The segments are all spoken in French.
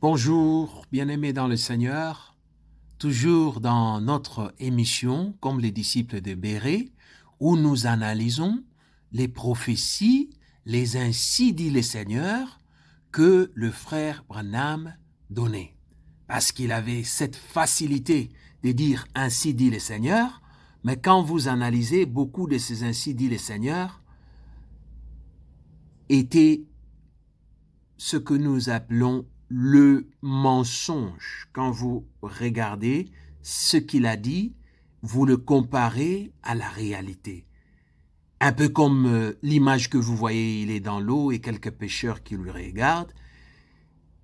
Bonjour, bien-aimés dans le Seigneur, toujours dans notre émission, comme les disciples de Bérée, où nous analysons les prophéties, les ainsi dit le Seigneur, que le frère Branham donnait. Parce qu'il avait cette facilité de dire ainsi dit le Seigneur, mais quand vous analysez, beaucoup de ces ainsi dit le Seigneur étaient ce que nous appelons le mensonge. Quand vous regardez ce qu'il a dit, vous le comparez à la réalité. Un peu comme l'image que vous voyez, il est dans l'eau et quelques pêcheurs qui le regardent.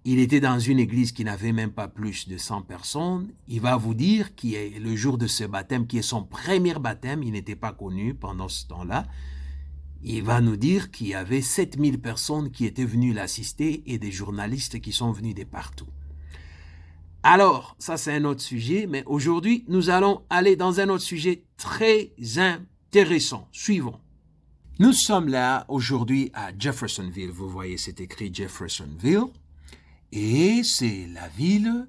Il était dans une église qui n'avait même pas plus de 100 personnes. Il va vous dire qu'il est le jour de ce baptême, qui est son premier baptême, il n'était pas connu pendant ce temps-là. Il va nous dire qu'il y avait 7000 personnes qui étaient venues l'assister et des journalistes qui sont venus de partout. Alors, ça c'est un autre sujet, mais aujourd'hui, nous allons aller dans un autre sujet très intéressant. Suivons. Nous sommes là aujourd'hui à Jeffersonville. Vous voyez, c'est écrit Jeffersonville. Et c'est la ville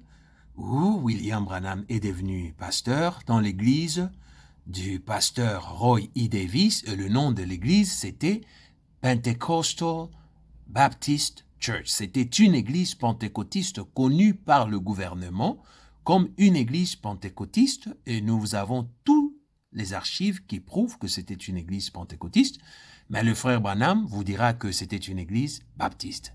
où William Branham est devenu pasteur dans l'église du pasteur Roy E. Davis, et le nom de l'église, c'était Pentecostal Baptist Church. C'était une église pentecôtiste connue par le gouvernement comme une église pentecôtiste, et nous avons tous les archives qui prouvent que c'était une église pentecôtiste, mais le frère Branham vous dira que c'était une église baptiste.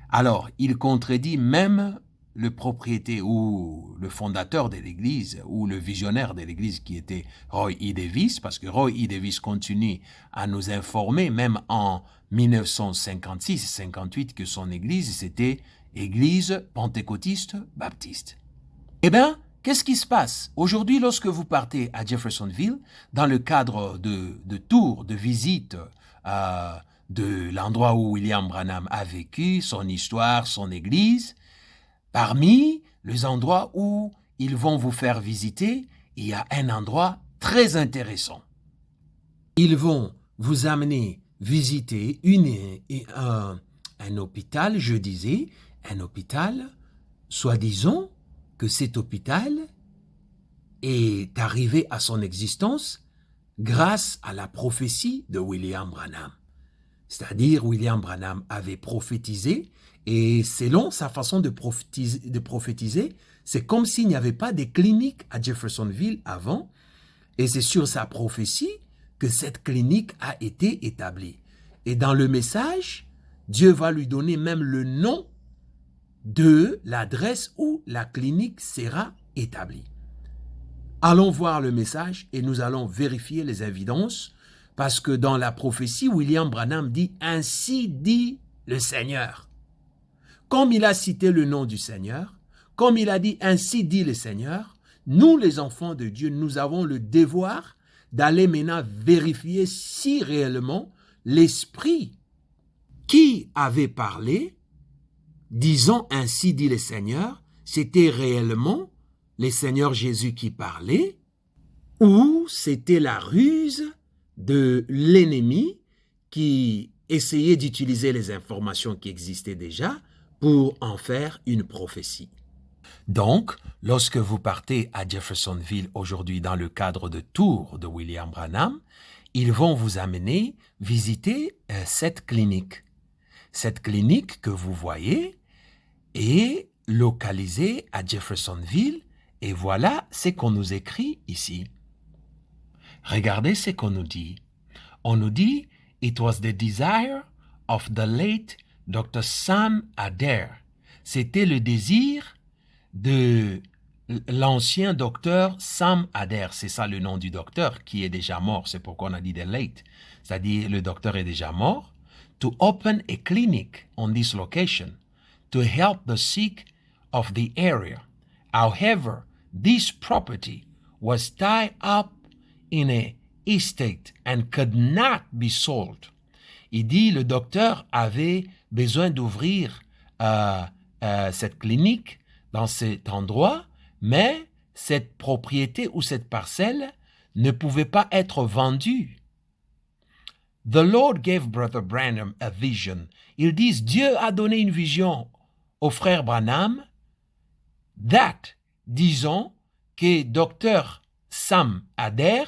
Alors, il contredit même le propriétaire ou le fondateur de l'église ou le visionnaire de l'église qui était Roy E. Davis, parce que Roy E. Davis continue à nous informer, même en 1956-58, que son église, c'était église pentecôtiste baptiste. Eh bien, qu'est-ce qui se passe? Aujourd'hui, lorsque vous partez à Jeffersonville, dans le cadre de tours, de visites, de l'endroit où William Branham a vécu, son histoire, son église, parmi les endroits où ils vont vous faire visiter, il y a un endroit très intéressant. Ils vont vous amener visiter un hôpital, je disais, un hôpital, soi-disant que cet hôpital est arrivé à son existence grâce à la prophétie de William Branham. C'est-à-dire, William Branham avait prophétisé, et selon sa façon de prophétiser, c'est comme s'il n'y avait pas de clinique à Jeffersonville avant, et c'est sur sa prophétie que cette clinique a été établie. Et dans le message, Dieu va lui donner même le nom de l'adresse où la clinique sera établie. Allons voir le message et nous allons vérifier les évidences, parce que dans la prophétie, William Branham dit « Ainsi dit le Seigneur ». Comme il a cité le nom du Seigneur, comme il a dit « Ainsi dit le Seigneur », nous les enfants de Dieu, nous avons le devoir d'aller maintenant vérifier si réellement l'Esprit qui avait parlé, disant « Ainsi dit le Seigneur », c'était réellement le Seigneur Jésus qui parlait, ou c'était la ruse de l'ennemi qui essayait d'utiliser les informations qui existaient déjà pour en faire une prophétie. Donc, lorsque vous partez à Jeffersonville aujourd'hui dans le cadre de tours de William Branham, ils vont vous amener visiter cette clinique. Cette clinique que vous voyez est localisée à Jeffersonville, et voilà ce qu'on nous écrit ici. Regardez ce qu'on nous dit. On nous dit « It was the desire of the late Dr. Sam Adair ». C'était le désir de l'ancien docteur Sam Adair. C'est ça le nom du docteur qui est déjà mort. C'est pourquoi on a dit « the late ». C'est-à-dire le docteur est déjà mort. To open a clinic on this location to help the sick of the area. However, this property was tied up in a estate and could not be sold. Il dit le docteur avait besoin d'ouvrir cette clinique dans cet endroit, mais cette propriété ou cette parcelle ne pouvait pas être vendue. The Lord gave Brother Branham a vision. Ils disent Dieu a donné une vision au frère Branham that, disons que Dr. Sam Adair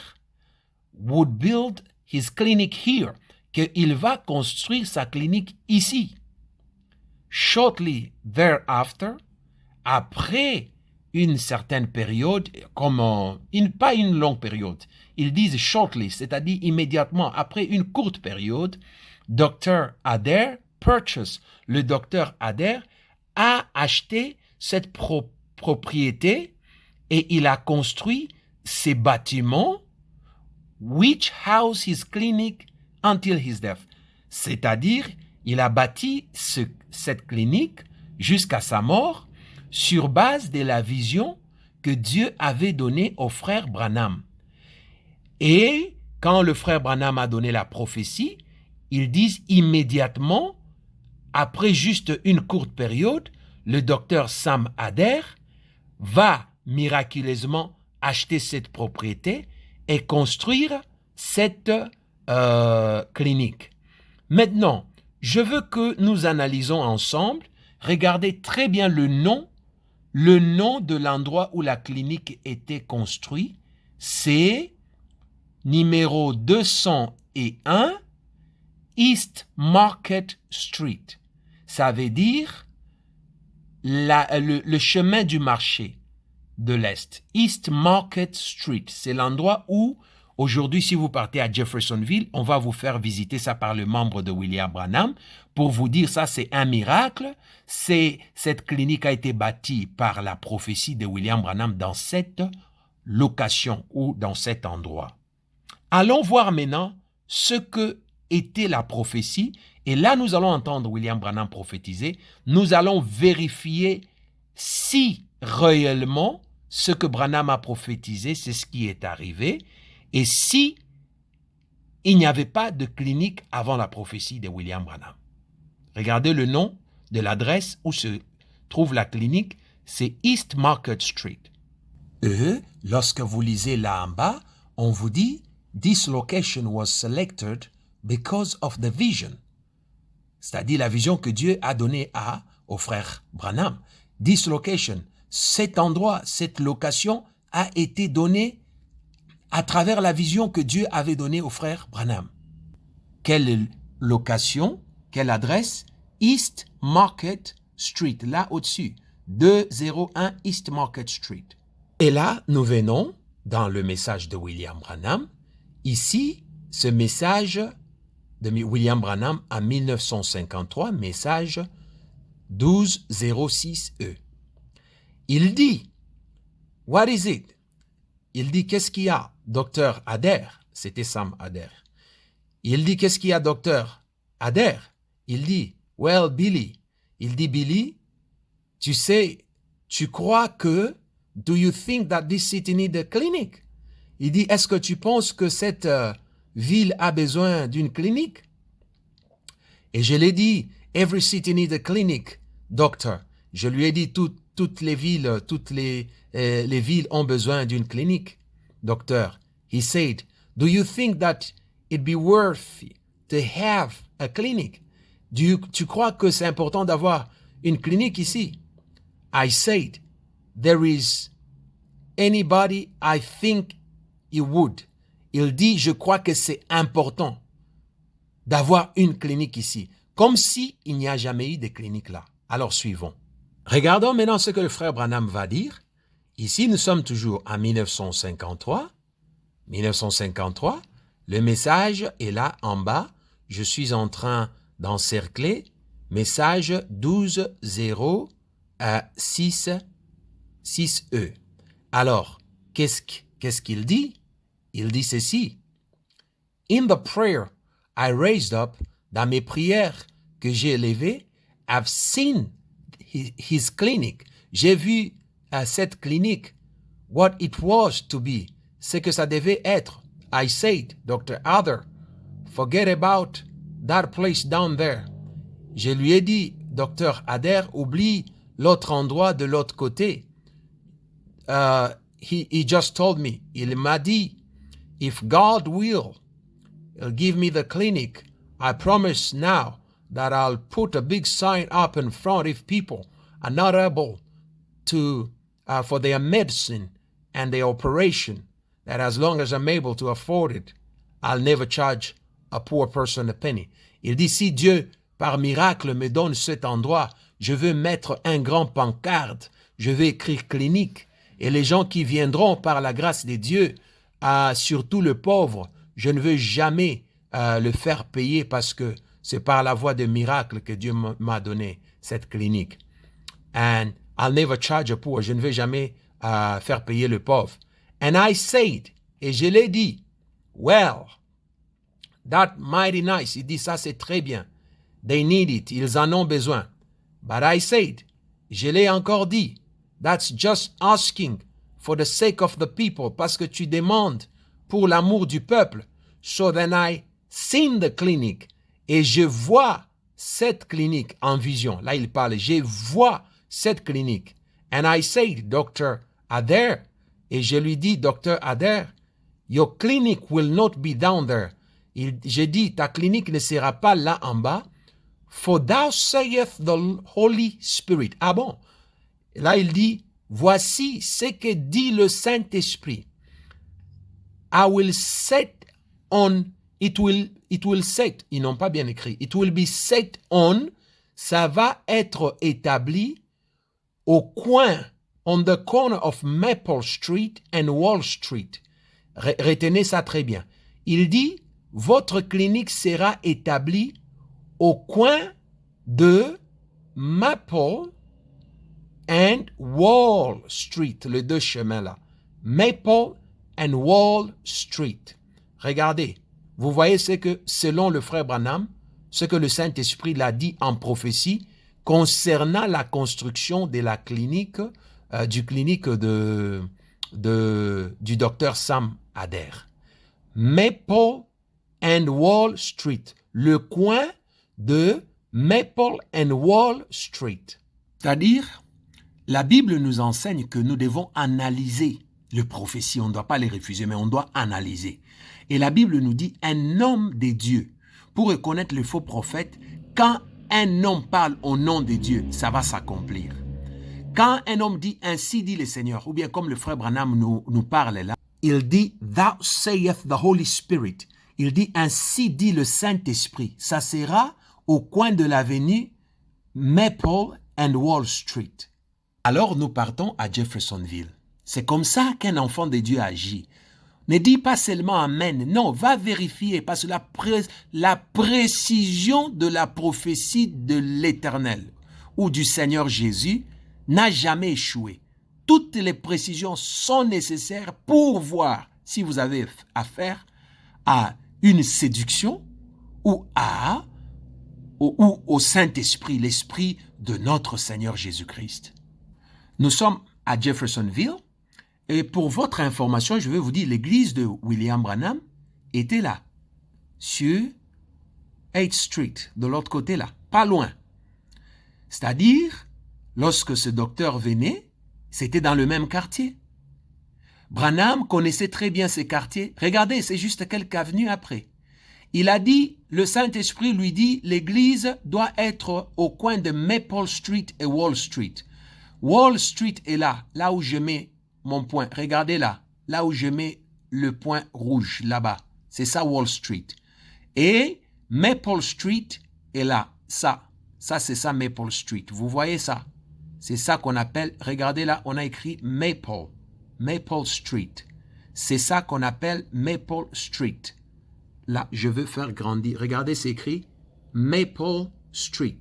would build his clinic here, qu'il va construire sa clinique ici. Shortly thereafter, après une certaine période, pas une longue période, ils disent shortly, c'est-à-dire immédiatement, après une courte période, Dr. Adair purchased, le docteur Adair a acheté cette propriété et il a construit ces bâtiments which house his clinic until his death. C'est-à-dire, il a bâti cette clinique jusqu'à sa mort sur base de la vision que Dieu avait donnée au frère Branham. Et quand le frère Branham a donné la prophétie, ils disent immédiatement, après juste une courte période, le docteur Sam Adair va miraculeusement acheter cette propriété et construire cette clinique. Maintenant, je veux que nous analysons ensemble, regardez très bien le nom de l'endroit où la clinique était construite, c'est numéro 201 East Market Street. Ça veut dire le chemin du marché de l'Est. East Market Street, c'est l'endroit où, aujourd'hui, si vous partez à Jeffersonville, on va vous faire visiter ça par le membre de William Branham pour vous dire ça, c'est un miracle. Cette clinique a été bâtie par la prophétie de William Branham dans cette location ou dans cet endroit. Allons voir maintenant ce que était la prophétie. Et là, nous allons entendre William Branham prophétiser. Nous allons vérifier si réellement ce que Branham a prophétisé, c'est ce qui est arrivé. Et si il n'y avait pas de clinique avant la prophétie de William Branham. Regardez le nom de l'adresse où se trouve la clinique, c'est East Market Street. Lorsque vous lisez là en bas, on vous dit « This location was selected because of the vision ». C'est-à-dire la vision que Dieu a donnée au frère Branham. This location, cet endroit, cette location a été donnée à travers la vision que Dieu avait donnée au frère Branham. Quelle location, quelle adresse? East Market Street, là au-dessus, 201 East Market Street. Et là, nous venons dans le message de William Branham. Ici, ce message de William Branham en 1953, message 1206E. Il dit, « What is it? » Il dit, « Qu'est-ce qu'il y a, docteur Adair ?» C'était Sam Adair. Il dit, « Qu'est-ce qu'il y a, docteur Adair ?» Il dit, « Well, Billy. » Il dit, « Billy, tu sais, tu crois que, do you think that this city need a clinic? » Il dit, « Est-ce que tu penses que cette ville a besoin d'une clinique? » Et je l'ai dit, « Every city needs a clinic, doctor. » Je lui ai dit, toutes les villes ont besoin d'une clinique, docteur. He said, « Do you think that it'd be worth to have a clinic? » Tu crois que c'est important d'avoir une clinique ici? I said, there is anybody I think he would. Il dit, je crois que c'est important d'avoir une clinique ici. Comme si il n'y a jamais eu de clinique là. Alors suivons. Regardons maintenant ce que le frère Branham va dire. Ici, nous sommes toujours en 1953. 1953. Le message est là en bas. Je suis en train d'encercler. Message 12066E. Alors, qu'est-ce qu'il dit? Il dit ceci. In the prayer I raised up, dans mes prières que j'ai élevées, I've seen his clinic. J'ai vu cette clinique, what it was to be, ce que ça devait être. I said, Dr. Adair, forget about that place down there. Je lui ai dit, Dr. Adair, oublie l'autre endroit de l'autre côté. He just told me, il m'a dit, if God will give me the clinic, I promise now that I'll put a big sign up in front if people are not able to for their medicine and their operation, that as long as I'm able to afford it, I'll never charge a poor person a penny. Il dit, si Dieu, par miracle, me donne cet endroit, je veux mettre un grand pancarte, je vais écrire clinique, et les gens qui viendront par la grâce de Dieu, surtout le pauvre, je ne veux jamais le faire payer parce que c'est par la voie de miracle que Dieu m'a donné cette clinique. And I'll never charge a poor, je ne vais jamais faire payer le pauvre. And I said, et je l'ai dit, well, that mighty nice. Il dit, ça c'est très bien. They need it, ils en ont besoin. But I said, je l'ai encore dit, that's just asking for the sake of the people, parce que tu demandes pour l'amour du peuple. So then I seen the clinic, et je vois cette clinique en vision. Là, il parle, je vois cette clinique. And I said, Dr. Adair, et je lui dis, Dr. Adair, your clinic will not be down there. J'ai dit, ta clinique ne sera pas là en bas. For thou sayeth the Holy Spirit. Ah bon? Là, il dit, voici ce que dit le Saint-Esprit. I will set on, it will set, ils n'ont pas bien écrit, it will be set on, ça va être établi au coin, on the corner of Maple Street and Wall Street. Retenez ça très bien. Il dit, votre clinique sera établie au coin de Maple and Wall Street, les deux chemins là. Maple and Wall Street. Regardez, vous voyez ce que, selon le frère Branham, ce que le Saint-Esprit l'a dit en prophétie concernant la construction de la clinique, du clinique du docteur Sam Adair. Maple and Wall Street, le coin de Maple and Wall Street. C'est-à-dire, la Bible nous enseigne que nous devons analyser les prophéties. On ne doit pas les refuser, mais on doit analyser. Et la Bible nous dit, un homme de Dieu, pour reconnaître le faux prophète, quand un homme parle au nom de Dieu, ça va s'accomplir. Quand un homme dit, ainsi dit le Seigneur, ou bien comme le frère Branham nous parle là, il dit, thou sayeth the Holy Spirit. Il dit, ainsi dit le Saint-Esprit. Ça sera au coin de l'avenue Maple and Wall Street. Alors nous partons à Jeffersonville. C'est comme ça qu'un enfant de Dieu agit. Ne dis pas seulement Amen. Non, va vérifier parce que la précision de la prophétie de l'Éternel ou du Seigneur Jésus n'a jamais échoué. Toutes les précisions sont nécessaires pour voir si vous avez affaire à une séduction ou au Saint-Esprit, l'Esprit de notre Seigneur Jésus-Christ. Nous sommes à Jeffersonville. Et pour votre information, je vais vous dire, l'église de William Branham était là, sur 8th Street, de l'autre côté là, pas loin. C'est-à-dire, lorsque ce docteur venait, c'était dans le même quartier. Branham connaissait très bien ces quartiers. Regardez, c'est juste quelques avenues après. Il a dit, le Saint-Esprit lui dit, l'église doit être au coin de Maple Street et Wall Street. Wall Street est là où je mets mon point. Regardez là où je mets le point rouge, là-bas. C'est ça Wall Street. Et Maple Street est là. Ça c'est ça Maple Street. Vous voyez ça? C'est ça qu'on appelle, regardez là, on a écrit Maple Street. C'est ça qu'on appelle Maple Street. Là, je veux faire grandir. Regardez, c'est écrit Maple Street.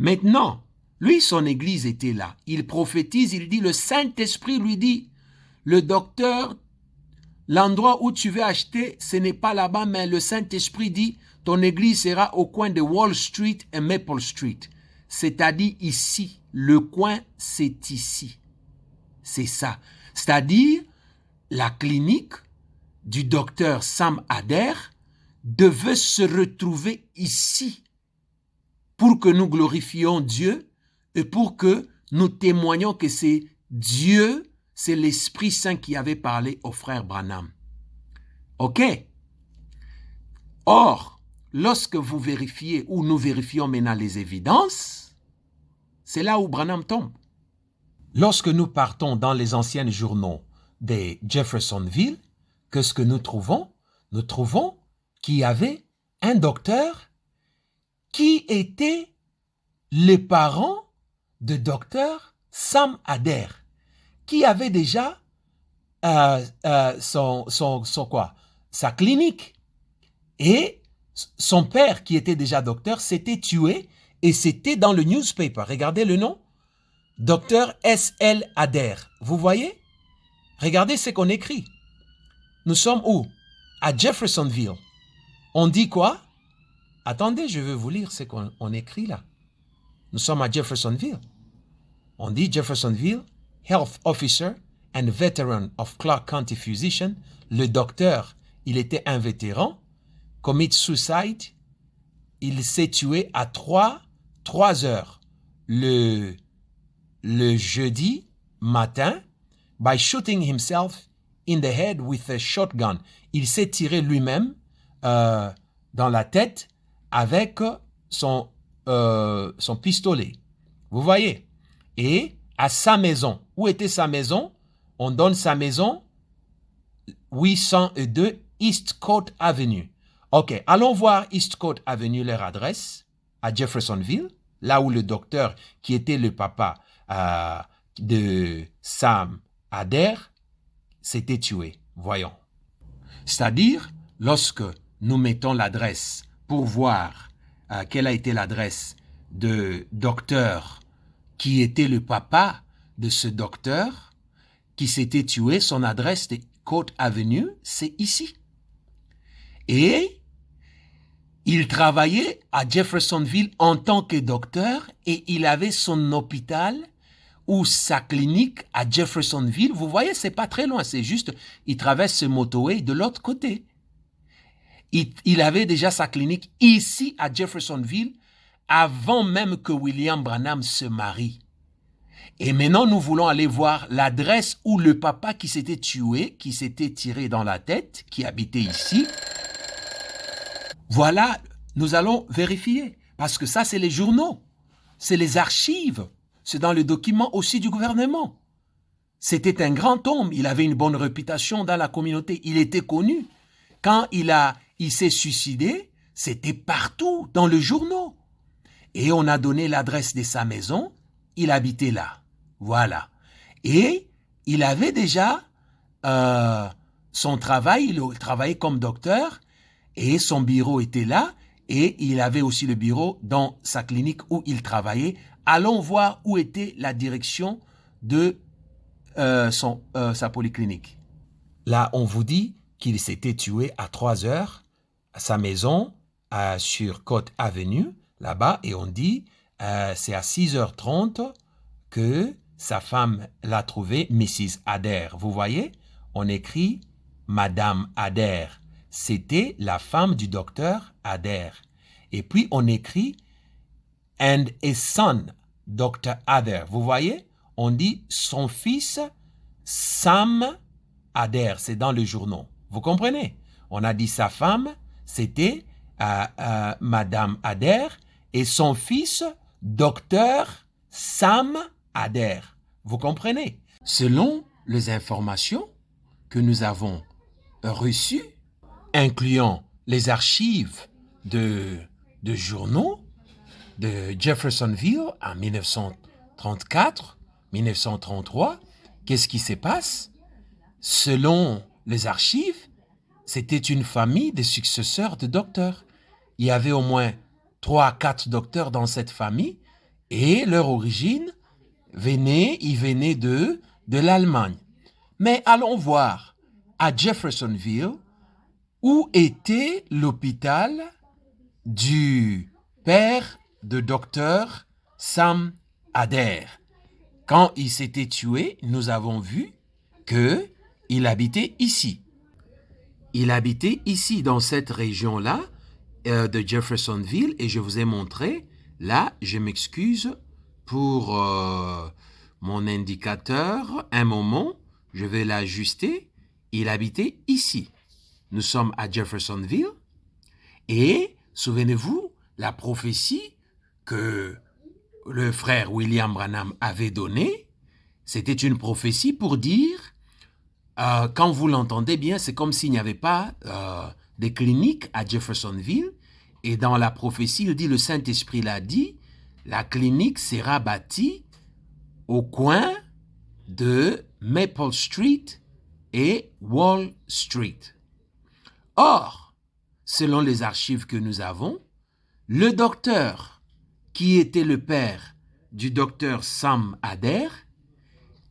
Maintenant, lui, son église était là. Il prophétise, il dit, le Saint-Esprit lui dit, le docteur, l'endroit où tu veux acheter, ce n'est pas là-bas, mais le Saint-Esprit dit, ton église sera au coin de Wall Street et Maple Street. C'est-à-dire ici. Le coin, c'est ici. C'est ça. C'est-à-dire, la clinique du docteur Sam Adair devait se retrouver ici pour que nous glorifions Dieu et pour que nous témoignions que c'est Dieu, c'est l'Esprit Saint qui avait parlé au frère Branham. OK? Or, lorsque vous vérifiez ou nous vérifions maintenant les évidences, c'est là où Branham tombe. Lorsque nous partons dans les anciens journaux de Jeffersonville, qu'est-ce que nous trouvons? Nous trouvons qu'il y avait un docteur qui était le parent de docteur Sam Adair, qui avait déjà sa clinique. Et son père, qui était déjà docteur, s'était tué et c'était dans le newspaper. Regardez le nom. Docteur S.L. Adair. Vous voyez? Regardez ce qu'on écrit. Nous sommes où? À Jeffersonville. On dit quoi? Attendez, je vais vous lire ce qu'on écrit là. Nous sommes à Jeffersonville. On dit Jeffersonville, Health Officer and Veteran of Clark County Physician. Le docteur, il était un vétéran. Commit suicide. Il s'est tué à 3 heures le jeudi matin by shooting himself in the head with a shotgun. Il s'est tiré lui-même dans la tête avec son pistolet. Vous voyez? Et à sa maison. Où était sa maison? On donne sa maison 802 East Court Avenue. OK, allons voir East Court Avenue, leur adresse, à Jeffersonville, là où le docteur, qui était le papa de Sam Adair, s'était tué. Voyons. C'est-à-dire, lorsque nous mettons l'adresse pour voir quelle a été l'adresse de docteur qui était le papa de ce docteur qui s'était tué, son adresse de Court Avenue, c'est ici. Et il travaillait à Jeffersonville en tant que docteur et il avait son hôpital ou sa clinique à Jeffersonville. Vous voyez, c'est pas très loin, c'est juste, il traverse ce motorway de l'autre côté. Il avait déjà sa clinique ici à Jeffersonville avant même que William Branham se marie. Et maintenant, nous voulons aller voir l'adresse où le papa qui s'était tué, qui s'était tiré dans la tête, qui habitait ici. Voilà, nous allons vérifier, parce que ça, c'est les journaux, c'est les archives, c'est dans le document aussi du gouvernement. C'était un grand homme, il avait une bonne réputation dans la communauté, il était connu. Quand il s'est suicidé, c'était partout dans le journaux. Et on a donné l'adresse de sa maison, il habitait là. Voilà. Et il avait déjà son travail, il travaillait comme docteur, et son bureau était là, et il avait aussi le bureau dans sa clinique où il travaillait. Allons voir où était la direction de sa polyclinique. Là, on vous dit qu'il s'était tué à 3 heures à sa maison sur Court Avenue, là-bas, et on dit c'est à 6h30 que sa femme l'a trouvé, Mrs. Adair. Vous voyez, on écrit Madame Adair. C'était la femme du docteur Adair. Et puis, on écrit and a son, Dr. Adair. Vous voyez, on dit son fils, Sam Adair. C'est dans le journal. Vous comprenez? On a dit sa femme, c'était Madame Adair et son fils, Dr. Sam Adair. Vous comprenez? Selon les informations que nous avons reçues, incluant les archives de journaux de Jeffersonville en 1934, 1933, qu'est-ce qui se passe? Selon les archives, c'était une famille de successeurs de docteurs. Il y avait au moins 3 à 4 docteurs dans cette famille et leur origine venait de l'Allemagne. Mais allons voir à Jeffersonville où était l'hôpital du père de docteur Sam Adair. Quand il s'était tué, nous avons vu qu'il habitait ici. Il habitait ici, dans cette région-là de Jeffersonville, et je vous ai montré, là, je m'excuse pour mon indicateur, un moment, je vais l'ajuster, il habitait ici. Nous sommes à Jeffersonville, et souvenez-vous, la prophétie que le frère William Branham avait donnée, C'était une prophétie pour dire, quand vous l'entendez bien, c'est comme s'il n'y avait pas des cliniques à Jeffersonville. Et dans la prophétie, il dit, le Saint-Esprit l'a dit, la clinique sera bâtie au coin de Maple Street et Wall Street. Or, selon les archives que nous avons, le docteur qui était le père du docteur Sam Adair,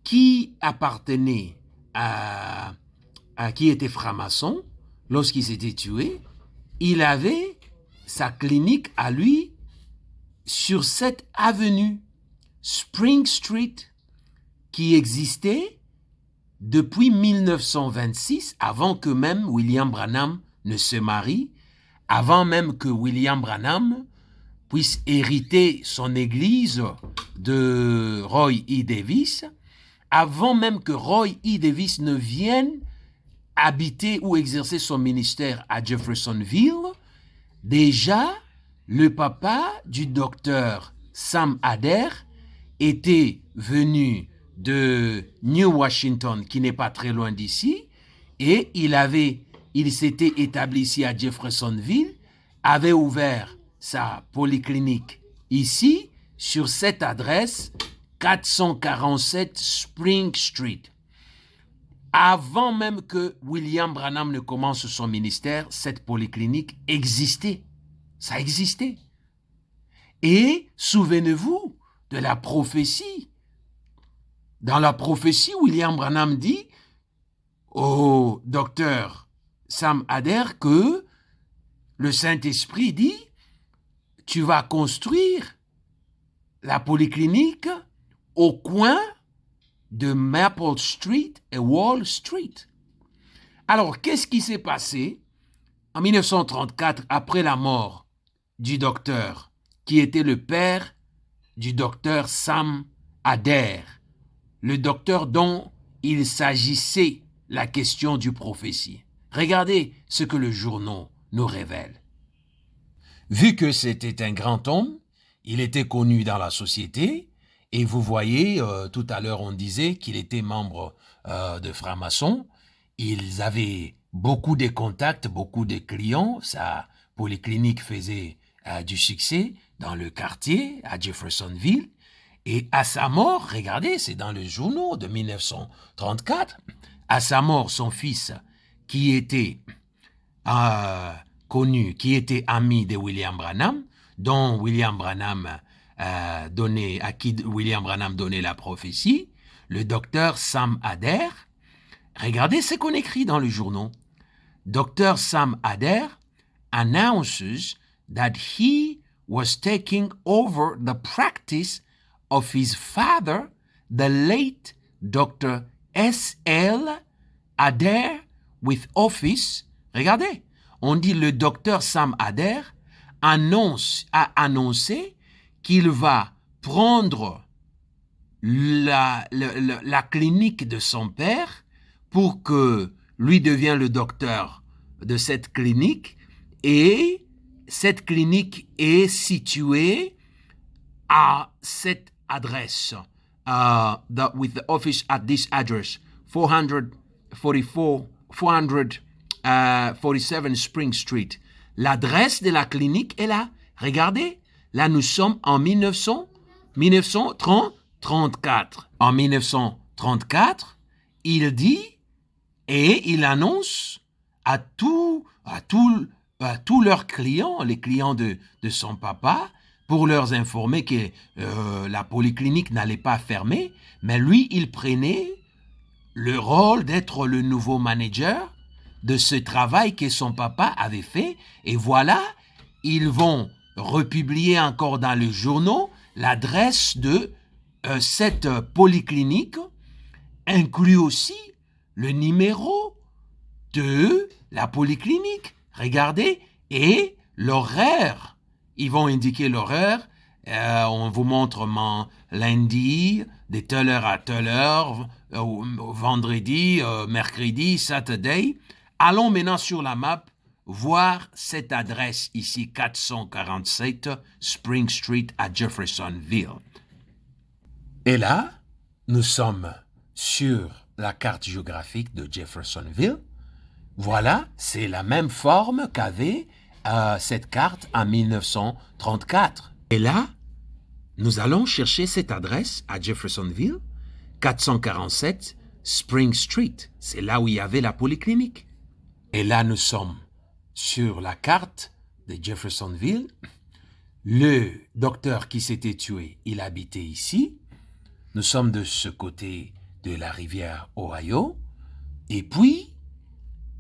qui appartenait à qui était franc-maçon, lorsqu'il s'était tué, il avait sa clinique à lui sur cette avenue, Spring Street, qui existait depuis 1926, avant que même William Branham ne se marie, avant même que William Branham puisse hériter son église de Roy E. Davis, avant même que Roy E. Davis ne vienne habiter ou exercer son ministère à Jeffersonville, déjà, le papa du docteur Sam Adair était venu de New Washington, qui n'est pas très loin d'ici, et il s'était établi ici à Jeffersonville, avait ouvert sa polyclinique ici, sur cette adresse, 447 Spring Street. Avant même que William Branham ne commence son ministère, cette polyclinique existait. Ça existait. Et souvenez-vous de la prophétie. Dans la prophétie, William Branham dit au docteur Sam Adair que le Saint-Esprit dit, tu vas construire la polyclinique au coin de Maple Street et Wall Street. Alors, qu'est-ce qui s'est passé en 1934 après la mort du docteur, qui était le père du docteur Sam Adair, le docteur dont il s'agissait la question du prophétie. Regardez ce que le journal nous révèle. Vu que c'était un grand homme, il était connu dans la société, et vous voyez, tout à l'heure on disait qu'il était membre de franc-maçon. Ils avaient beaucoup de contacts, beaucoup de clients. Sa polyclinique faisait du succès dans le quartier, à Jeffersonville. Et à sa mort, regardez, c'est dans le journal de 1934, à sa mort, son fils, qui était connu, qui était ami de William Branham, dont William Branham à qui William Branham donnait la prophétie, le docteur Sam Adair. Regardez ce qu'on écrit dans le journal. Dr. Sam Adair announces that he was taking over the practice of his father, the late Dr. S.L. Adair, with office. Regardez, on dit le docteur Sam Adair a annoncé qu'il va prendre la clinique de son père pour que lui devienne le docteur de cette clinique, et cette clinique est située à cette adresse, with the office at this address, 447 Spring Street. L'adresse de la clinique est là. Regardez, là nous sommes en 1934. En 1934, il dit et il annonce à tous leurs clients, les clients de son papa, pour leur informer que la polyclinique n'allait pas fermer, mais lui, il prenait le rôle d'être le nouveau manager de ce travail que son papa avait fait. Et voilà, ils vont republier encore dans le journal l'adresse de cette polyclinique, inclut aussi le numéro de la polyclinique. Regardez, et l'horaire. Ils vont indiquer l'horaire. On vous montre lundi, de telle heure à telle heure, vendredi, mercredi, Saturday. Allons maintenant sur la map voir cette adresse ici, 447 Spring Street à Jeffersonville. Et là, nous sommes sur la carte géographique de Jeffersonville. Voilà, c'est la même forme qu'avait cette carte en 1934. Et là, nous allons chercher cette adresse à Jeffersonville, 447 Spring Street. C'est là où il y avait la polyclinique. Et là, nous sommes sur la carte de Jeffersonville. Le docteur qui s'était tué, il habitait ici. Nous sommes de ce côté de la rivière Ohio. Et puis,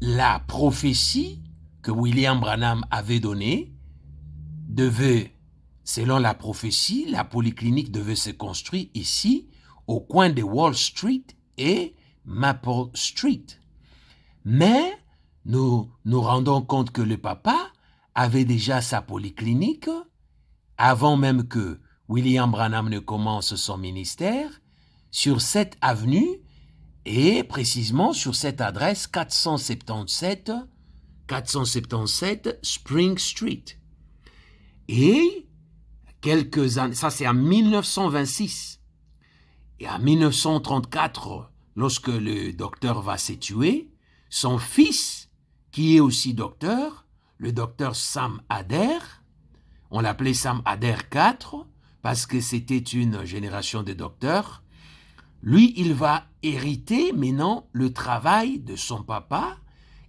la prophétie que William Branham avait donnée devait, selon la prophétie, la polyclinique devait se construire ici, au coin de Wall Street et Maple Street. Mais nous nous rendons compte que le papa avait déjà sa polyclinique avant même que William Branham ne commence son ministère sur cette avenue et précisément sur cette adresse 477 Spring Street. Et quelques années, ça c'est en 1926. Et en 1934, lorsque le docteur va se tuer, son fils, qui est aussi docteur, le docteur Sam Adair, on l'appelait Sam Adair IV, parce que c'était une génération de docteurs, lui, il va hériter maintenant le travail de son papa.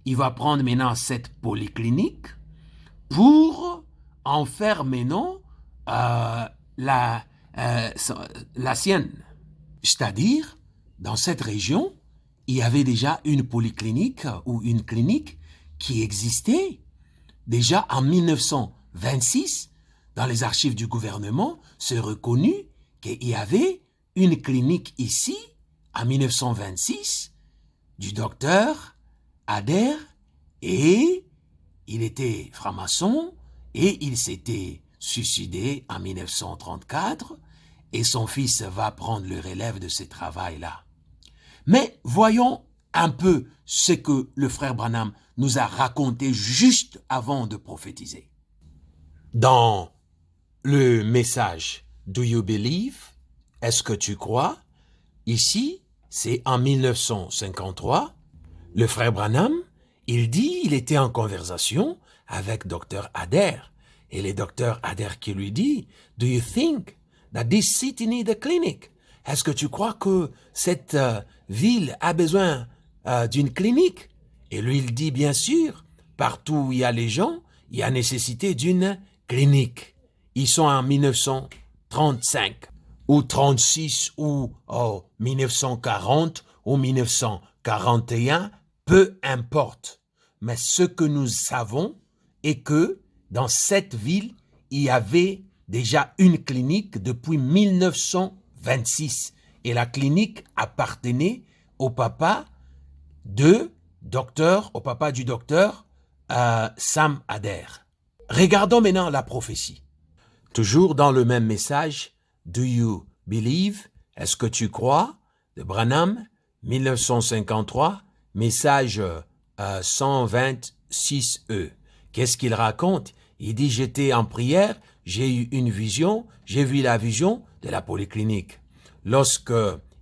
Il va prendre maintenant cette polyclinique pour en faire maintenant la sienne. C'est-à-dire, dans cette région, il y avait déjà une polyclinique ou une clinique qui existait. Déjà en 1926, dans les archives du gouvernement, c'est reconnu qu'il y avait une clinique ici, en 1926, du docteur Adair, et il était franc-maçon, et il s'était suicidé en 1934, et son fils va prendre le relève de ce travail-là. Mais voyons un peu ce que le frère Branham nous a raconté juste avant de prophétiser. Dans le message « Do you believe ?» Est-ce que tu crois? Ici, c'est en 1953. Le frère Branham, il dit, il était en conversation avec Dr. Adair. Et le Dr. Adair qui lui dit, Do you think that this city needs a clinic? Est-ce que tu crois que cette ville a besoin d'une clinique? Et lui, il dit, bien sûr, partout où il y a les gens, il y a nécessité d'une clinique. Ils sont en 1935. Ou 36 ou 1940 ou 1941, peu importe. Mais ce que nous savons est que dans cette ville, il y avait déjà une clinique depuis 1926. Et la clinique appartenait au papa du docteur Sam Adair. Regardons maintenant la prophétie. Toujours dans le même message, Do you believe? Est-ce que tu crois? De Branham, 1953, message 126E. Qu'est-ce qu'il raconte? Il dit, j'étais en prière, j'ai eu une vision, j'ai vu la vision de la polyclinique. Lorsque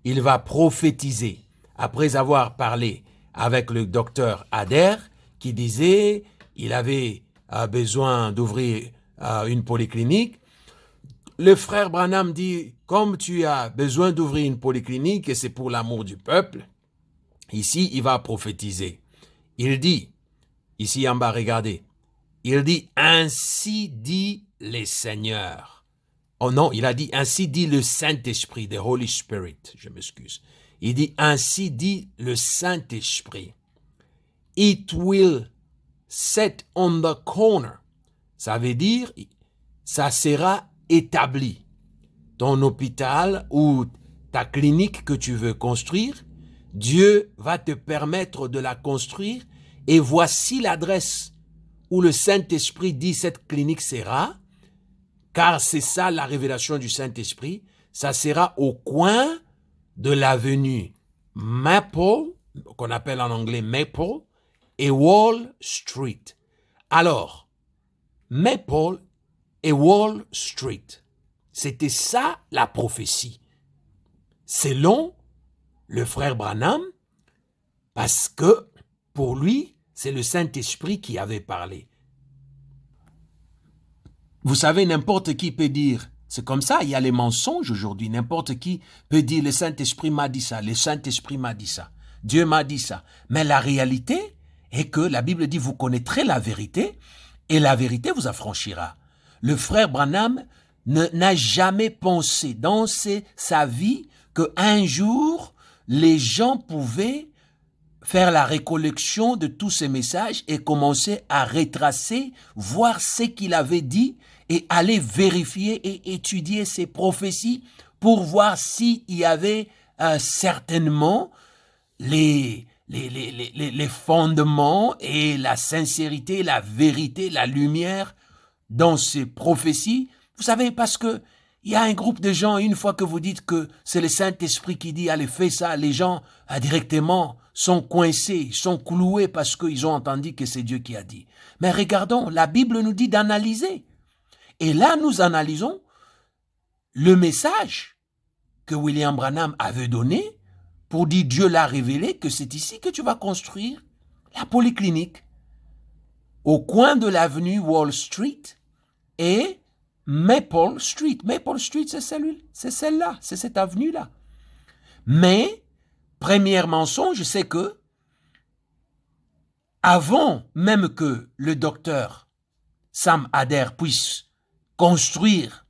il va prophétiser, après avoir parlé avec le docteur Adair, qui disait, il avait besoin d'ouvrir une polyclinique, le frère Branham dit, comme tu as besoin d'ouvrir une polyclinique et c'est pour l'amour du peuple, ici, il va prophétiser. Il dit, ici en bas, regardez, il dit, ainsi dit les seigneurs. Oh non, il a dit, ainsi dit le Saint-Esprit, the Holy Spirit, je m'excuse. Il dit, ainsi dit le Saint-Esprit. It will set on the corner. Ça veut dire, ça sera établi. Ton hôpital ou ta clinique que tu veux construire, Dieu va te permettre de la construire et voici l'adresse où le Saint-Esprit dit cette clinique sera, car c'est ça la révélation du Saint-Esprit, ça sera au coin de l'avenue Maple, qu'on appelle en anglais Maple, et Wall Street. Alors, Maple et Wall Street. C'était ça la prophétie. selon le frère Branham, parce que pour lui, c'est le Saint-Esprit qui avait parlé. Vous savez, n'importe qui peut dire, c'est comme ça, il y a les mensonges aujourd'hui, n'importe qui peut dire, le Saint-Esprit m'a dit ça, le Saint-Esprit m'a dit ça, Dieu m'a dit ça. Mais la réalité est que la Bible dit, vous connaîtrez la vérité, et la vérité vous affranchira. Le frère Branham n'a jamais pensé dans sa vie qu'un jour, les gens pouvaient faire la récollection de tous ces messages et commencer à retracer, voir ce qu'il avait dit et aller vérifier et étudier ces prophéties pour voir s'il y avait certainement les fondements et la sincérité, la vérité, la lumière dans ces prophéties. Vous savez, parce que il y a un groupe de gens, une fois que vous dites que c'est le Saint-Esprit qui dit « allez, fais ça », les gens directement sont coincés, sont cloués parce qu'ils ont entendu que c'est Dieu qui a dit. Mais regardons, la Bible nous dit d'analyser. Et là, nous analysons le message que William Branham avait donné pour dire Dieu l'a révélé que c'est ici que tu vas construire la polyclinique au coin de l'avenue Wall Street et Maple Street. Maple Street, c'est celle-là, c'est cette avenue-là. Mais, premier mensonge, c'est que avant même que le docteur Sam Adair puisse construire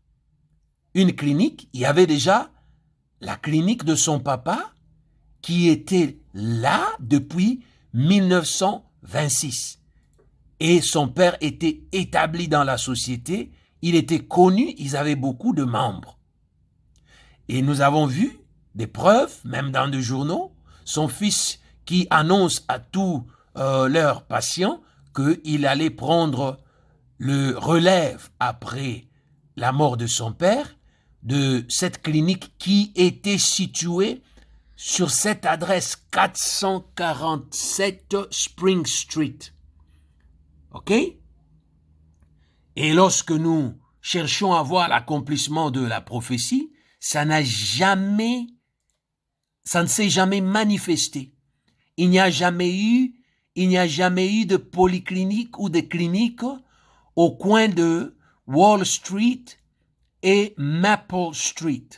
une clinique, il y avait déjà la clinique de son papa qui était là depuis 1926. Et son père était établi dans la société, il était connu, ils avaient beaucoup de membres. Et nous avons vu des preuves, même dans des journaux, son fils qui annonce à tous leurs patients qu'il allait prendre le relève après la mort de son père de cette clinique qui était située sur cette adresse 447 Spring Street. OK? Et lorsque nous cherchons à voir l'accomplissement de la prophétie, ça ne s'est jamais manifesté. Il n'y a jamais eu de polyclinique ou de clinique au coin de Wall Street et Maple Street.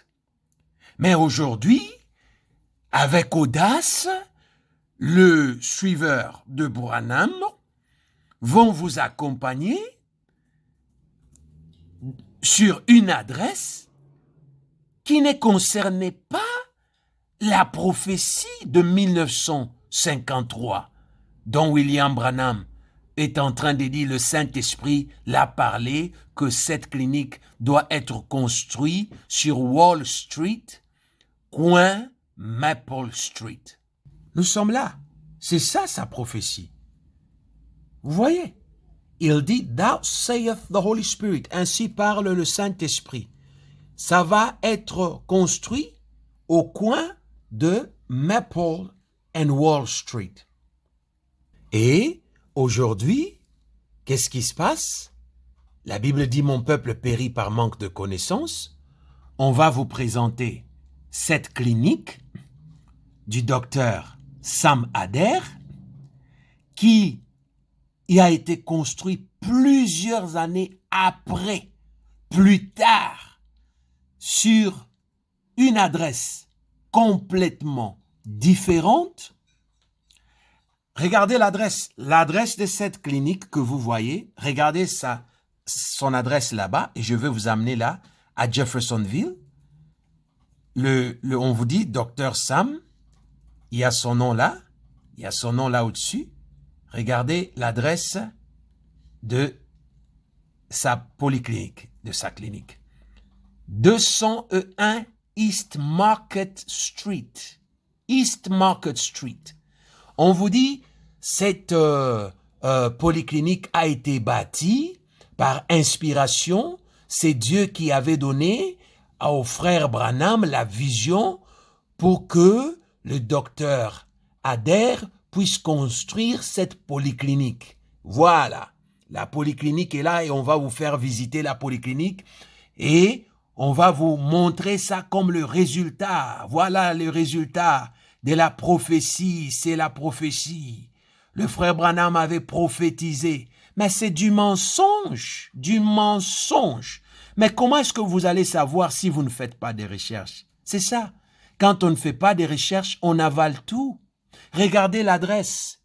Mais aujourd'hui, avec audace, le suiveur de Branham vont vous accompagner sur une adresse qui ne concernait pas la prophétie de 1953 dont William Branham est en train de dire le Saint-Esprit l'a parlé que cette clinique doit être construite sur Wall Street, coin Maple Street. Nous sommes là. C'est ça sa prophétie. Vous voyez? Il dit, Thou saith the Holy Spirit, ainsi parle le Saint-Esprit. Ça va être construit au coin de Maple and Wall Street. Et aujourd'hui, qu'est-ce qui se passe? La Bible dit, mon peuple périt par manque de connaissance. On va vous présenter cette clinique du docteur Sam Adair qui a été construit plusieurs années après, plus tard, sur une adresse complètement différente. Regardez l'adresse de cette clinique que vous voyez. Regardez son adresse là-bas et je vais vous amener là à Jeffersonville. On vous dit Dr Sam, il y a son nom là au-dessus. Regardez l'adresse de sa polyclinique, de sa clinique. 201 East Market Street. East Market Street. On vous dit, cette polyclinique a été bâtie par inspiration. C'est Dieu qui avait donné au frère Branham la vision pour que le docteur Adair puisse construire cette polyclinique. Voilà, la polyclinique est là et on va vous faire visiter la polyclinique et on va vous montrer ça comme le résultat. Voilà le résultat de la prophétie, c'est la prophétie. Le frère Branham avait prophétisé, mais c'est du mensonge, du mensonge. Mais comment est-ce que vous allez savoir si vous ne faites pas des recherches? C'est ça. Quand on ne fait pas des recherches, on avale tout. Regardez l'adresse.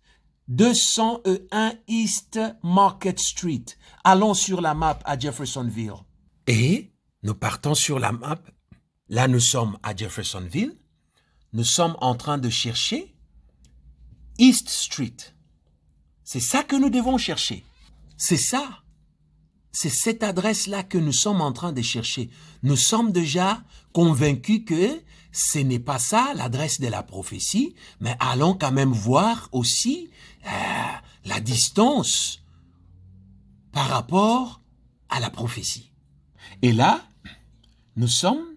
201 East Market Street. Allons sur la map à Jeffersonville. Et nous partons sur la map. Là, nous sommes à Jeffersonville. Nous sommes en train de chercher East Street. C'est ça que nous devons chercher. C'est ça. C'est cette adresse-là que nous sommes en train de chercher. Nous sommes déjà convaincus que ce n'est pas ça l'adresse de la prophétie, mais allons quand même voir aussi la distance par rapport à la prophétie. Et là, nous sommes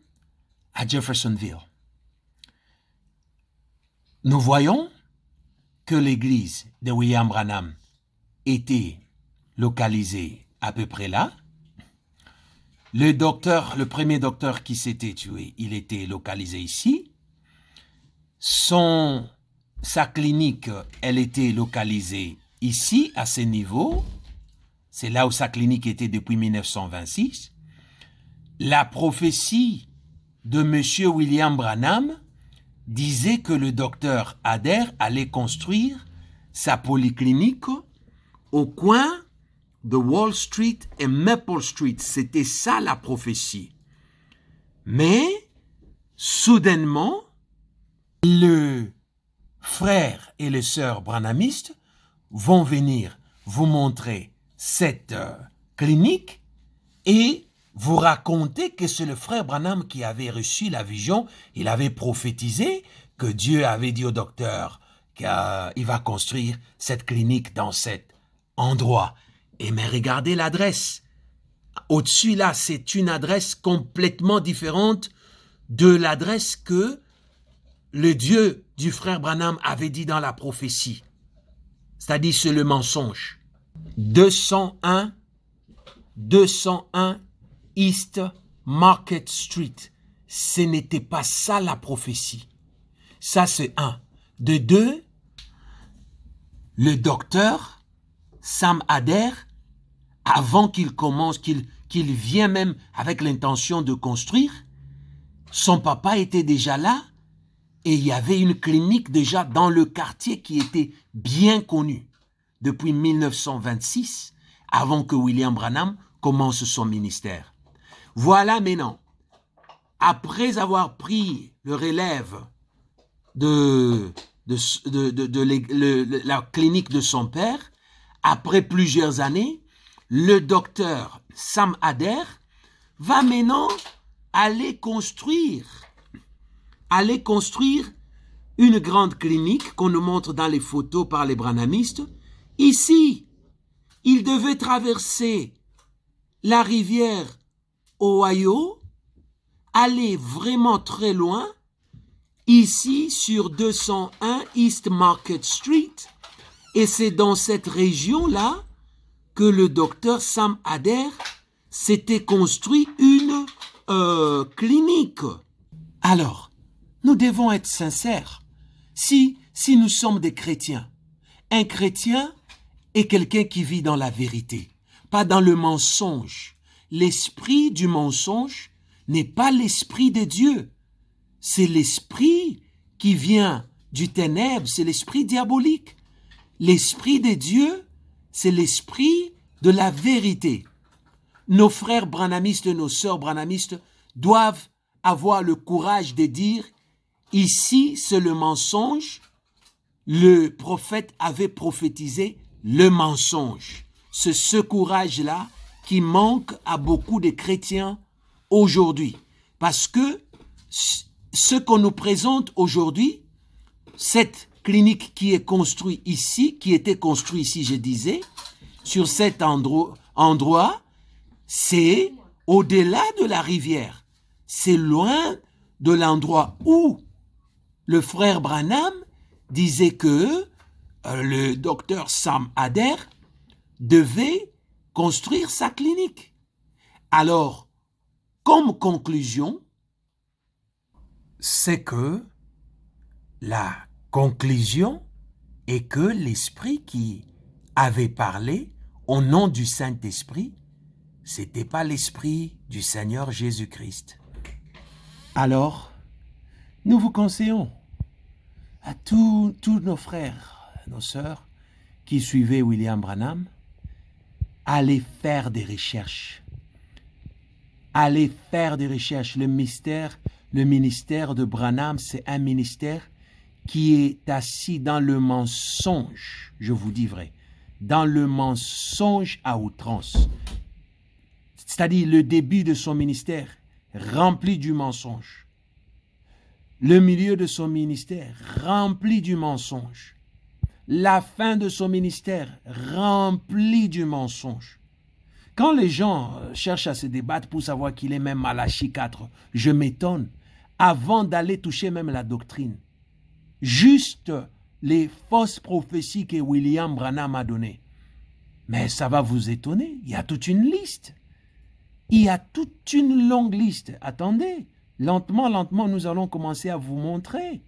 à Jeffersonville. Nous voyons que l'église de William Branham était localisée à peu près là. Le premier docteur qui s'était tué, il était localisé ici. Sa clinique, elle était localisée ici, à ce niveau. C'est là où sa clinique était depuis 1926. La prophétie de M. William Branham disait que le docteur Adair allait construire sa polyclinique au coin de Wall Street et Maple Street. C'était ça la prophétie. Mais, soudainement, le frère et les sœurs branhamistes vont venir vous montrer cette clinique et vous raconter que c'est le frère Branham qui avait reçu la vision. Il avait prophétisé que Dieu avait dit au docteur qu'il va construire cette clinique dans cet endroit. Et mais regardez l'adresse. Au-dessus là, c'est une adresse complètement différente de l'adresse que le Dieu du frère Branham avait dit dans la prophétie. C'est-à-dire c'est le mensonge. 201 East Market Street. Ce n'était pas ça la prophétie. Ça c'est un. De deux, le docteur Sam Adair, avant qu'il commence, qu'il vient même avec l'intention de construire, son papa était déjà là et il y avait une clinique déjà dans le quartier qui était bien connue depuis 1926, avant que William Branham commence son ministère. Voilà maintenant, après avoir pris le relève de la clinique de son père, après plusieurs années, le docteur Sam Adair va maintenant aller construire une grande clinique qu'on nous montre dans les photos par les branhamistes. Ici, il devait traverser la rivière Ohio, aller vraiment très loin, ici sur 201 East Market Street, et c'est dans cette région-là que le docteur Sam Adair s'était construit une clinique. Alors, nous devons être sincères. Si nous sommes des chrétiens, un chrétien est quelqu'un qui vit dans la vérité, pas dans le mensonge. L'esprit du mensonge n'est pas l'esprit de Dieu. C'est l'esprit qui vient du ténèbre, c'est l'esprit diabolique. L'esprit de Dieu, c'est l'esprit de la vérité. Nos frères branhamistes, nos sœurs branhamistes doivent avoir le courage de dire « Ici, c'est le mensonge. Le prophète avait prophétisé le mensonge. » C'est ce courage-là qui manque à beaucoup de chrétiens aujourd'hui. Parce que ce qu'on nous présente aujourd'hui, cette clinique qui est construite ici, qui était construite ici, je disais, sur cet endroit, c'est au-delà de la rivière. C'est loin de l'endroit où le frère Branham disait que le docteur Sam Adair devait construire sa clinique. Alors, comme conclusion, c'est que la conclusion est que l'Esprit qui avait parlé au nom du Saint-Esprit, c'était pas l'Esprit du Seigneur Jésus-Christ. Alors, nous vous conseillons à tous nos frères, nos sœurs qui suivaient William Branham, allez faire des recherches. Allez faire des recherches. Le ministère de Branham, c'est un ministère qui est assis dans le mensonge, je vous dis vrai, dans le mensonge à outrance. C'est-à-dire le début de son ministère rempli du mensonge. Le milieu de son ministère rempli du mensonge. La fin de son ministère remplie du mensonge. Quand les gens cherchent à se débattre pour savoir qu'il est même Malachie 4, je m'étonne, avant d'aller toucher même la doctrine. Juste les fausses prophéties que William Branham a données. Mais ça va vous étonner, il y a toute une liste. Il y a toute une longue liste. Attendez, lentement, nous allons commencer à vous montrer.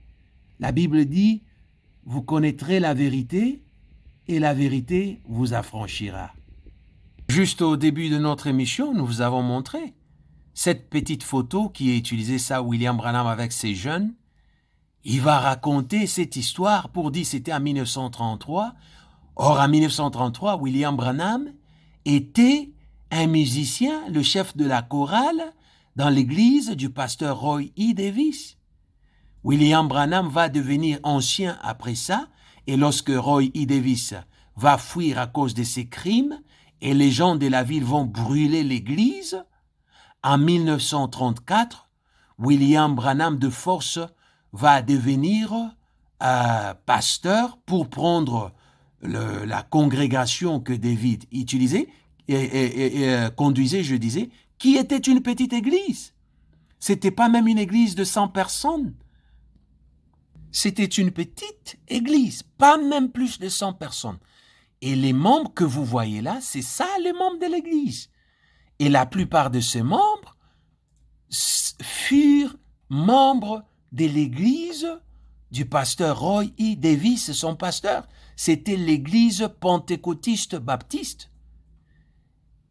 La Bible dit, vous connaîtrez la vérité et la vérité vous affranchira. Juste au début de notre émission, nous vous avons montré cette petite photo qui est utilisée, ça, William Branham avec ses jeunes. Il va raconter cette histoire pour dire c'était en 1933. Or, en 1933, William Branham était un musicien, le chef de la chorale dans l'église du pasteur Roy E. Davis. William Branham va devenir ancien après ça, et lorsque Roy E. Davis va fuir à cause de ses crimes, et les gens de la ville vont brûler l'église, en 1934, William Branham de force va devenir pasteur pour prendre la congrégation que David utilisait et conduisait, je disais, qui était une petite église. C'était pas même une église de 100 personnes. C'était une petite église, pas même plus de 100 personnes. Et les membres que vous voyez là, c'est ça les membres de l'église. Et la plupart de ces membres furent membres de l'église du pasteur Roy E. Davis, son pasteur. C'était l'église pentecôtiste baptiste.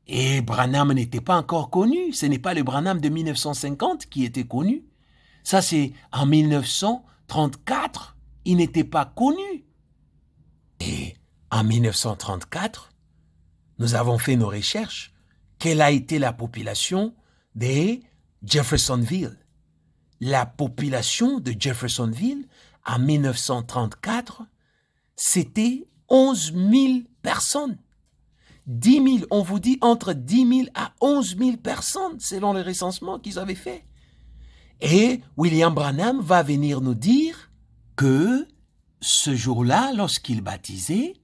Et Branham n'était pas encore connu. Ce n'est pas le Branham de 1950 qui était connu. Ça, c'est en 1934. Il n'était pas connu. Et en 1934, nous avons fait nos recherches. Quelle a été la population de Jeffersonville? La population de Jeffersonville en 1934, c'était 11 000 personnes. 10 000, on vous dit entre 10 000 à 11 000 personnes, selon les recensements qu'ils avaient fait. Et William Branham va venir nous dire que ce jour-là, lorsqu'il baptisait,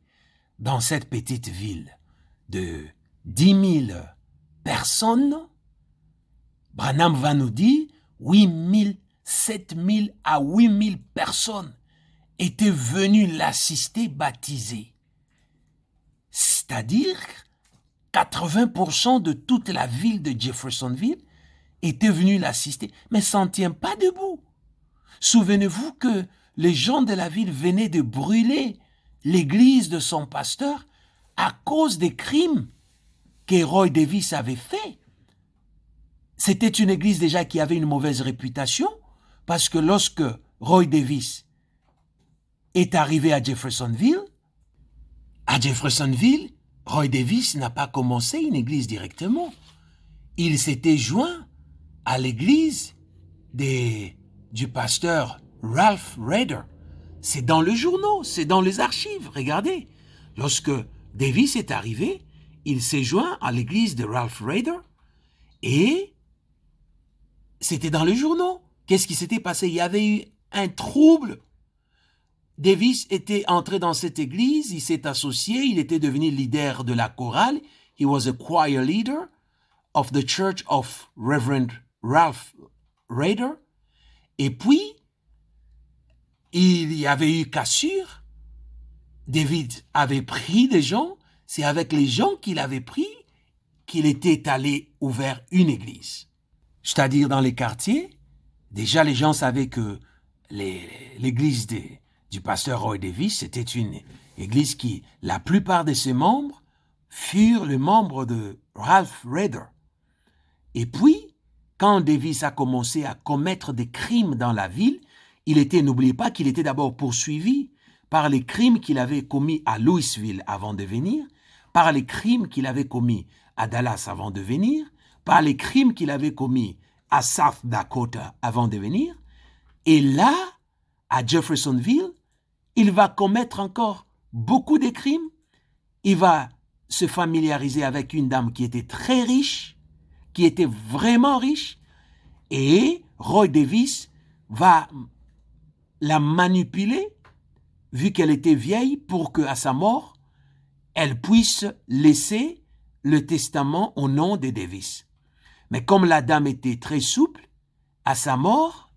dans cette petite ville de 10 000 personnes, Branham va nous dire 8 000, 7 000 à 8 000 personnes étaient venues l'assister baptiser. C'est-à-dire 80% de toute la ville de Jeffersonville était venue l'assister, mais ça ne tient pas debout. Souvenez-vous que les gens de la ville venaient de brûler l'église de son pasteur à cause des crimes que Roy Davis avait faits. C'était une église déjà qui avait une mauvaise réputation parce que lorsque Roy Davis est arrivé à Jeffersonville, Roy Davis n'a pas commencé une église directement. Il s'était joint à l'église du pasteur Ralph Rader. C'est dans le journal, c'est dans les archives, regardez. Lorsque Davis est arrivé, il s'est joint à l'église de Ralph Rader et c'était dans le journal. Qu'est-ce qui s'était passé? Il y avait eu un trouble. Davis était entré dans cette église, il s'est associé, il était devenu leader de la chorale. He was a choir leader of the Church of Reverend Ralph Rader. Et puis, il y avait eu cassure. David avait pris des gens. C'est avec les gens qu'il avait pris qu'il était allé ouvrir une église. c'est-à-dire dans les quartiers, déjà les gens savaient que l'église du pasteur Roy Davis, c'était une église qui, la plupart de ses membres, furent les membres de Ralph Rader. Et puis, quand Davis a commencé à commettre des crimes dans la ville, n'oubliez pas qu'il était d'abord poursuivi par les crimes qu'il avait commis à Louisville avant de venir, par les crimes qu'il avait commis à Dallas avant de venir, par les crimes qu'il avait commis à South Dakota avant de venir. Et là, à Jeffersonville, il va commettre encore beaucoup de crimes. Il va se familiariser avec une dame qui était très riche, qui était vraiment riche, et Roy Davis va la manipuler, vu qu'elle était vieille, pour qu'à sa mort, elle puisse laisser le testament au nom de Davis. Mais comme la dame était très souple, à sa mort,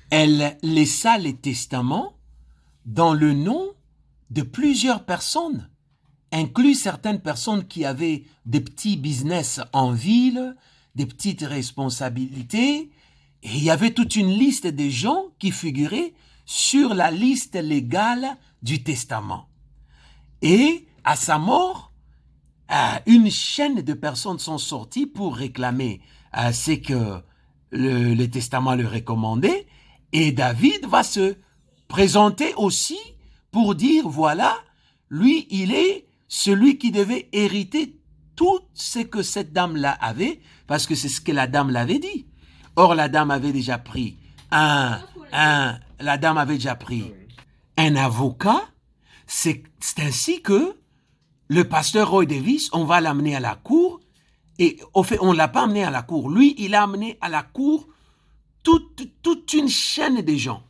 elle laissa le testament dans le nom de plusieurs personnes, inclus certaines personnes qui avaient des petits business en ville, des petites responsabilités, et il y avait toute une liste de gens qui figuraient sur la liste légale du testament. Et à sa mort, une chaîne de personnes sont sorties pour réclamer ce que le testament leur recommandait, et David va se présenter aussi pour dire, voilà, lui, il est celui qui devait hériter tout ce que cette dame-là avait, parce que c'est ce que la dame l'avait dit. Or, la dame avait déjà pris un avocat. C'est ainsi que le pasteur Roy Davis, on va l'amener à la cour, et au fait, on ne l'a pas amené à la cour. Lui, il a amené à la cour toute une chaîne de gens.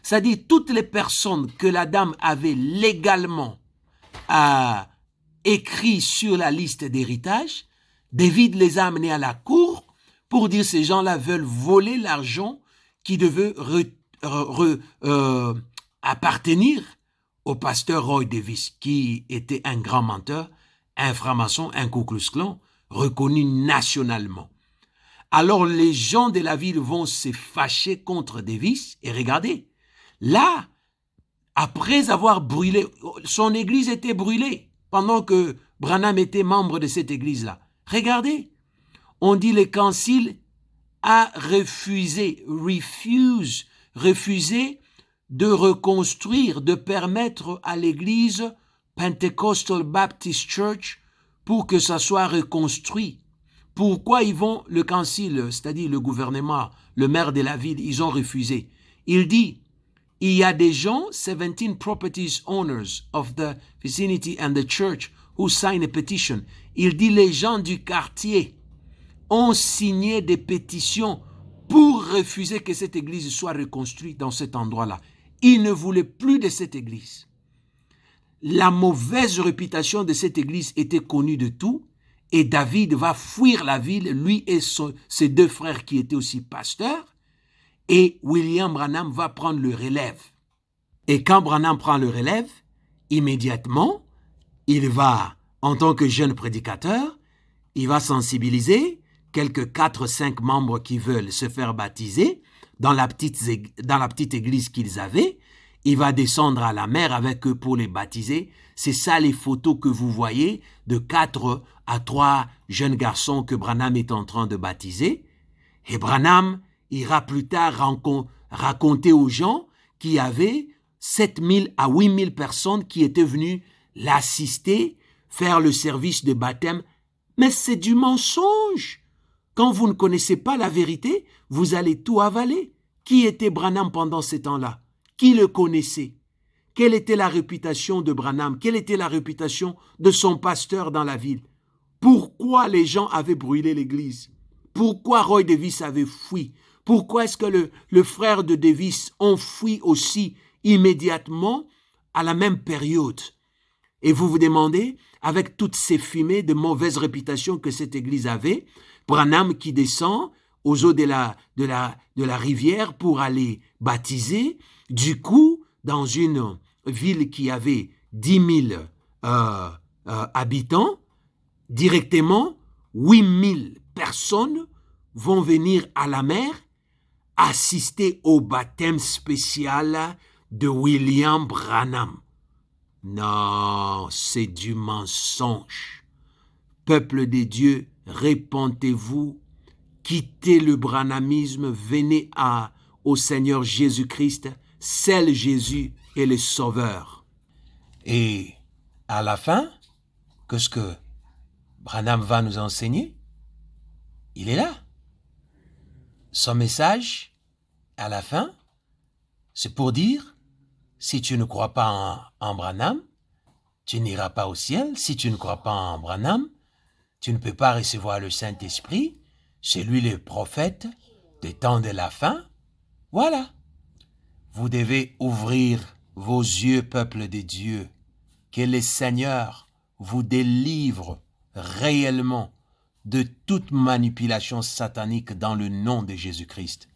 C'est-à-dire toutes les personnes que la dame avait légalement écrit sur la liste d'héritage. David les a amenés à la cour pour dire ces gens-là veulent voler l'argent qui devait appartenir au pasteur Roy Davis, qui était un grand menteur, un franc-maçon, un Ku Klux Klan, reconnu nationalement. Alors les gens de la ville vont se fâcher contre Davis, et regardez, là, après avoir brûlé, son église était brûlée pendant que Branham était membre de cette église-là. Regardez, on dit le concile a refusé de reconstruire, de permettre à l'église Pentecostal Baptist Church pour que ça soit reconstruit. Pourquoi le concile, c'est-à-dire le gouvernement, le maire de la ville, ils ont refusé? Il dit, il y a des gens, 17 properties owners of the vicinity and the church who signed a petition. Il dit, les gens du quartier ont signé des pétitions pour refuser que cette église soit reconstruite dans cet endroit-là. Ils ne voulaient plus de cette église. La mauvaise réputation de cette église était connue de tout, et David va fuir la ville, lui et ses deux frères qui étaient aussi pasteurs, et William Branham va prendre le relève. Et quand Branham prend le relève, immédiatement, il va, en tant que jeune prédicateur, il va sensibiliser quelques 4-5 membres qui veulent se faire baptiser dans la petite église qu'ils avaient. Il va descendre à la mer avec eux pour les baptiser. C'est ça les photos que vous voyez de 4 à 3 jeunes garçons que Branham est en train de baptiser. Et Branham ira plus tard raconter aux gens qu'il y avait 7000 à 8000 personnes qui étaient venues l'assister, faire le service de baptême. Mais c'est du mensonge. Quand vous ne connaissez pas la vérité, vous allez tout avaler. Qui était Branham pendant ces temps-là? Qui le connaissait? Quelle était la réputation de Branham? Quelle était la réputation de son pasteur dans la ville? Pourquoi les gens avaient brûlé l'église? Pourquoi Roy Davis avait fui? Pourquoi est-ce que le frère de Davis ont fui aussi immédiatement à la même période? Et vous vous demandez, avec toutes ces fumées de mauvaise réputation que cette église avait, Branham qui descend aux eaux de la rivière pour aller baptiser, du coup, dans une ville qui avait 10 000 habitants, directement, 8 000 personnes vont venir à la mer assister au baptême spécial de William Branham. Non, c'est du mensonge. Peuple de Dieu, répentez-vous, quittez le branhamisme, venez au Seigneur Jésus-Christ, seul Jésus est le Sauveur. Et à la fin, qu'est-ce que Branham va nous enseigner? Il est là. Son message, à la fin, c'est pour dire, si tu ne crois pas en Branham, tu n'iras pas au ciel. Si tu ne crois pas en Branham, tu ne peux pas recevoir le Saint-Esprit. C'est lui le prophète des temps de la fin. Voilà. Vous devez ouvrir vos yeux, peuple de Dieu, que le Seigneur vous délivre réellement de toute manipulation satanique dans le nom de Jésus-Christ.